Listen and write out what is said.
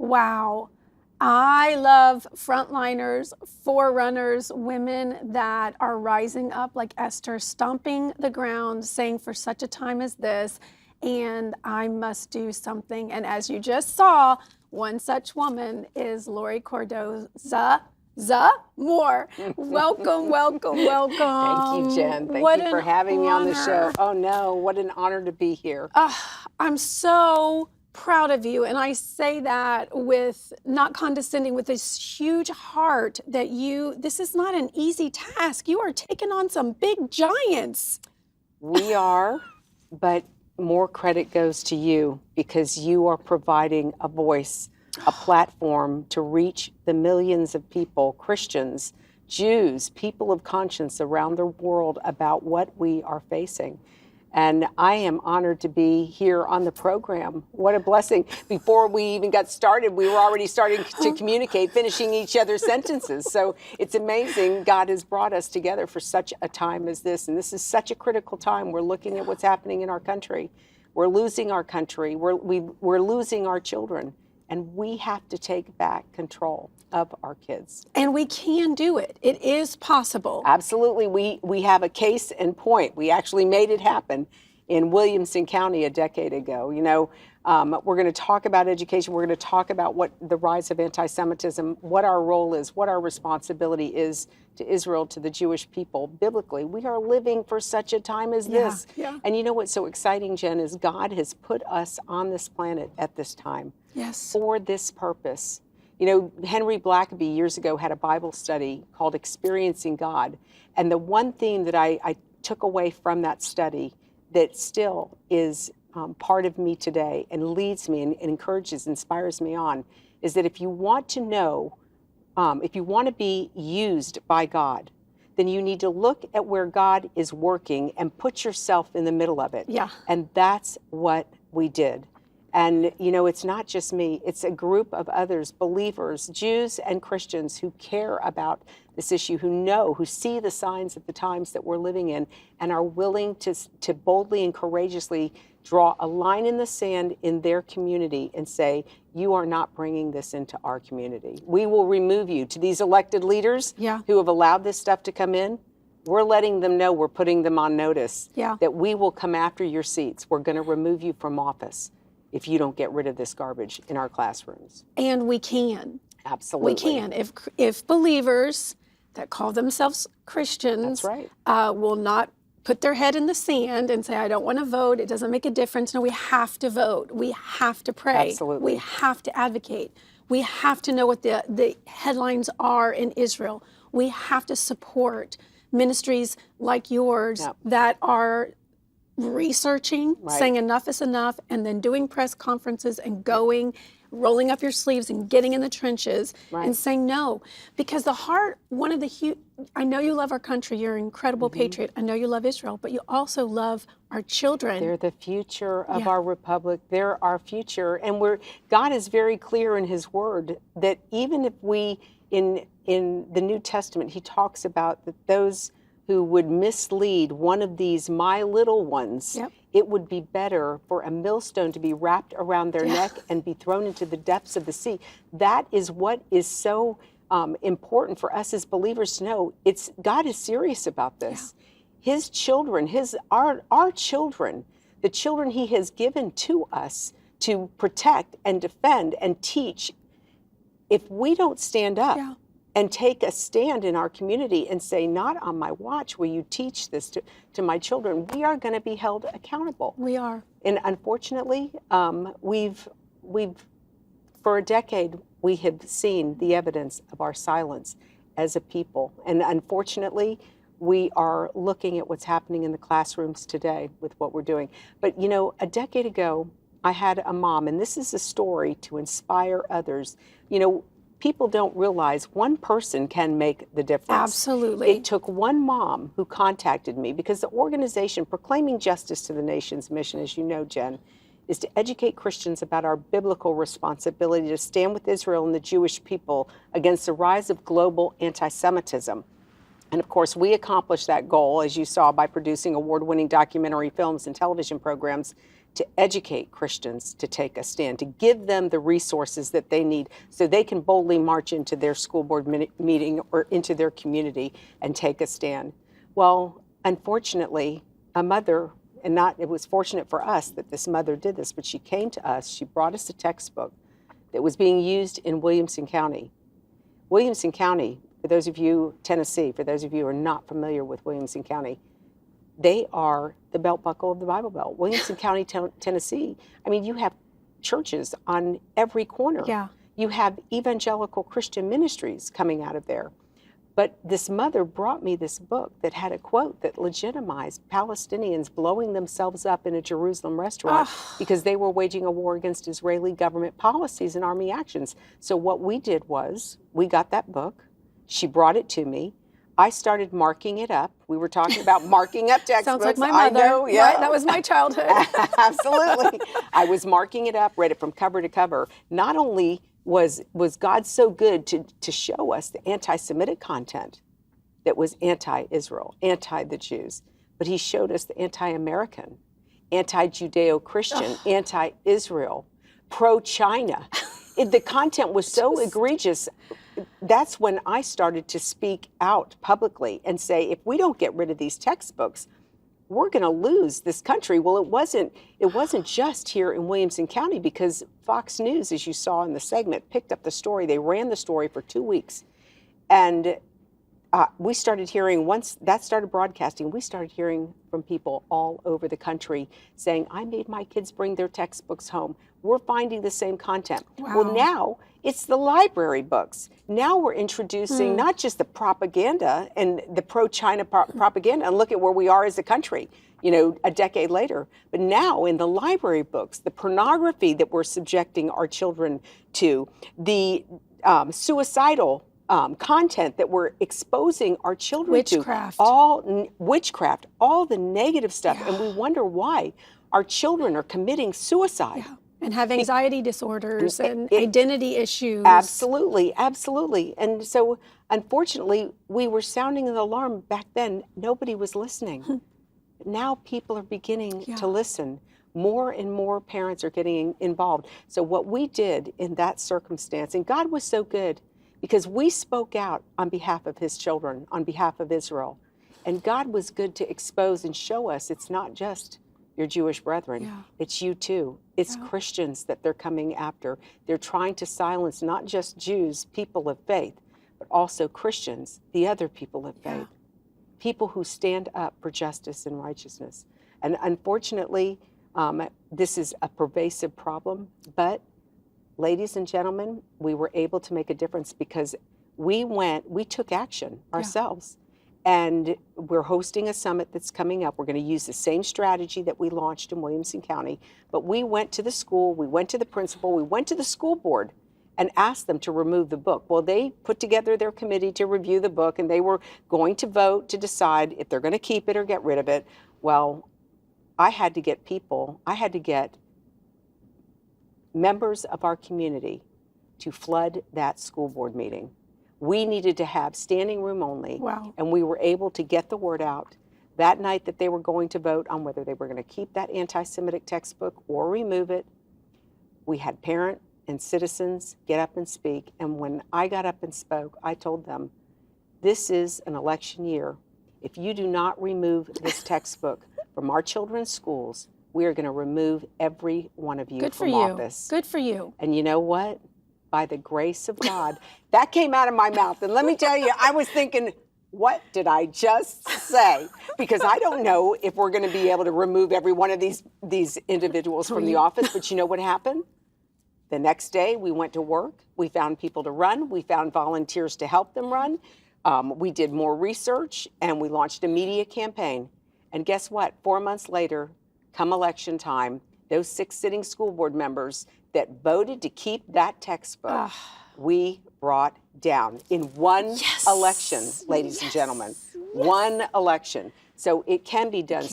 Wow. I love frontliners, forerunners, women that are rising up like Esther, stomping the ground, saying for such a time as this, and I must do something. And as you just saw, one such woman is Laurie Cardoza-Moore. Welcome, welcome, welcome. Thank you, Jen. Thank you for having me on the show. Oh no, what an honor to be here. I'm so proud of you, and I say that with not condescending, with this huge heart that this is not an easy task. You are taking on some big giants. We are, but more credit goes to you because you are providing a voice, a platform to reach the millions of people, Christians, Jews, people of conscience around the world about what we are facing. And I am honored to be here on the program. What a blessing. Before we even got started, we were already starting to communicate, finishing each other's sentences. So it's amazing God has brought us together for such a time as this. And this is such a critical time. We're looking at what's happening in our country. We're losing our country. We're losing our children. And we have to take back control of our kids. And we can do it. It is possible. Absolutely. We have a case in point. We actually made it happen in Williamson County a decade ago. You know, we're going to talk about education. We're going to talk about what the rise of anti-Semitism, what our role is, what our responsibility is to Israel, to the Jewish people. Biblically, we are living for such a time as this. Yeah. And you know what's so exciting, Jen, is God has put us on this planet at this time. Yes. For this purpose. You know, Henry Blackaby years ago had a Bible study called Experiencing God. And the one theme that I took away from that study that still is part of me today and leads me and encourages, inspires me on, is that if you want to know, if you want to be used by God, then you need to look at where God is working and put yourself in the middle of it. Yeah. And that's what we did. And, you know, it's not just me, it's a group of others, believers, Jews and Christians who care about this issue, who see the signs of the times that we're living in and are willing to boldly and courageously draw a line in the sand in their community and say, you are not bringing this into our community. We will remove you. To these elected leaders who have allowed this stuff to come in, we're letting them know, we're putting them on notice that we will come after your seats. We're going to remove you from office if you don't get rid of this garbage in our classrooms. And we can. Absolutely. We can. If believers that call themselves Christians will not put their head in the sand and say, I don't want to vote, it doesn't make a difference. No, we have to vote. We have to pray. Absolutely. We have to advocate. We have to know what the headlines are in Israel. We have to support ministries like yours that are researching, saying enough is enough, and then doing press conferences and rolling up your sleeves and getting in the trenches and saying no. Because the heart, I know you love our country, you're an incredible patriot, I know you love Israel, but you also love our children. They're the future of our republic, they're our future, and God is very clear in his word that even if in the New Testament, he talks about that those who would mislead one of these my little ones, it would be better for a millstone to be wrapped around their neck and be thrown into the depths of the sea. That is what is so important for us as believers to know. God is serious about this. His children, our children, the children he has given to us to protect and defend and teach, if we don't stand up and take a stand in our community and say, not on my watch will you teach this to my children, we are going to be held accountable. We are. And unfortunately, we've for a decade, we have seen the evidence of our silence as a people. And unfortunately, we are looking at what's happening in the classrooms today with what we're doing. But, you know, a decade ago, I had a mom, and this is a story to inspire others. You know, people don't realize one person can make the difference. Absolutely. It took one mom who contacted me because the organization Proclaiming Justice to the Nation's mission, as you know, Jen, is to educate Christians about our biblical responsibility to stand with Israel and the Jewish people against the rise of global anti-Semitism. And of course, we accomplished that goal, as you saw, by producing award-winning documentary films and television programs to educate Christians to take a stand, to give them the resources that they need so they can boldly march into their school board meeting or into their community and take a stand. Well, unfortunately, a mother, and not, it was fortunate for us that this mother did this, but she came to us, she brought us a textbook that was being used in Williamson County. Williamson County, for those of you, Tennessee, for those of you who are not familiar with Williamson County, they are the belt buckle of the Bible Belt. Williamson County, Tennessee, I mean, you have churches on every corner. Yeah. You have evangelical Christian ministries coming out of there. But this mother brought me this book that had a quote that legitimized Palestinians blowing themselves up in a Jerusalem restaurant because they were waging a war against Israeli government policies and army actions. So what we did was, we got that book, she brought it to me, I started marking it up. We were talking about marking up textbooks. Sounds like my mother. I know, yeah. Right? That was my childhood. Absolutely. I was marking it up, read it from cover to cover. Not only was God so good to show us the anti-Semitic content that was anti-Israel, anti the Jews, but he showed us the anti-American, anti-Judeo-Christian, anti-Israel, pro-China. The content was so egregious. That's when I started to speak out publicly and say, if we don't get rid of these textbooks, we're going to lose this country. Well, it wasn't just here in Williamson County, because Fox News, as you saw in the segment, picked up the story. They ran the story for 2 weeks. And we started hearing, once that started broadcasting, we started hearing from people all over the country saying, I made my kids bring their textbooks home. We're finding the same content. Wow. Well, now it's the library books. Now we're introducing not just the propaganda and the pro-China propaganda, and look at where we are as a country, you know, a decade later. But now in the library books, the pornography that we're subjecting our children to, the suicidal content that we're exposing our children Witchcraft. to, all witchcraft, all the negative stuff. And we wonder why our children are committing suicide. Yeah. And have anxiety disorders and identity issues. Absolutely, absolutely. And so, unfortunately, we were sounding an alarm back then. Nobody was listening. Now people are beginning to listen. More and more parents are getting involved. So what we did in that circumstance, and God was so good, because we spoke out on behalf of his children, on behalf of Israel. And God was good to expose and show us it's not just your Jewish brethren. It's you too. It's Christians that they're coming after. They're trying to silence not just Jews, people of faith, but also Christians, the other people of faith, people who stand up for justice and righteousness. And unfortunately, this is a pervasive problem, but ladies and gentlemen, we were able to make a difference because we took action ourselves. And we're hosting a summit that's coming up. We're going to use the same strategy that we launched in Williamson County. But we went to the school, we went to the principal, we went to the school board and asked them to remove the book. Well, they put together their committee to review the book, and they were going to vote to decide if they're going to keep it or get rid of it. Well, I had to get members of our community to flood that school board meeting. We needed to have standing room only, and we were able to get the word out that night that they were going to vote on whether they were going to keep that anti-Semitic textbook or remove it. We had parent and citizens get up and speak, and when I got up and spoke, I told them, this is an election year. If you do not remove this textbook from our children's schools, we are going to remove every one of you from office. Good for you. And you know what? By the grace of God, that came out of my mouth. And let me tell you, I was thinking, what did I just say? Because I don't know if we're going to be able to remove every one of these individuals from the office. But you know what happened? The next day, we went to work. We found people to run. We found volunteers to help them run. We did more research, and we launched a media campaign. And guess what? 4 months later, come election time, those 6 sitting school board members that voted to keep that textbook, we brought down in one election, ladies and gentlemen. One election. So it can be done.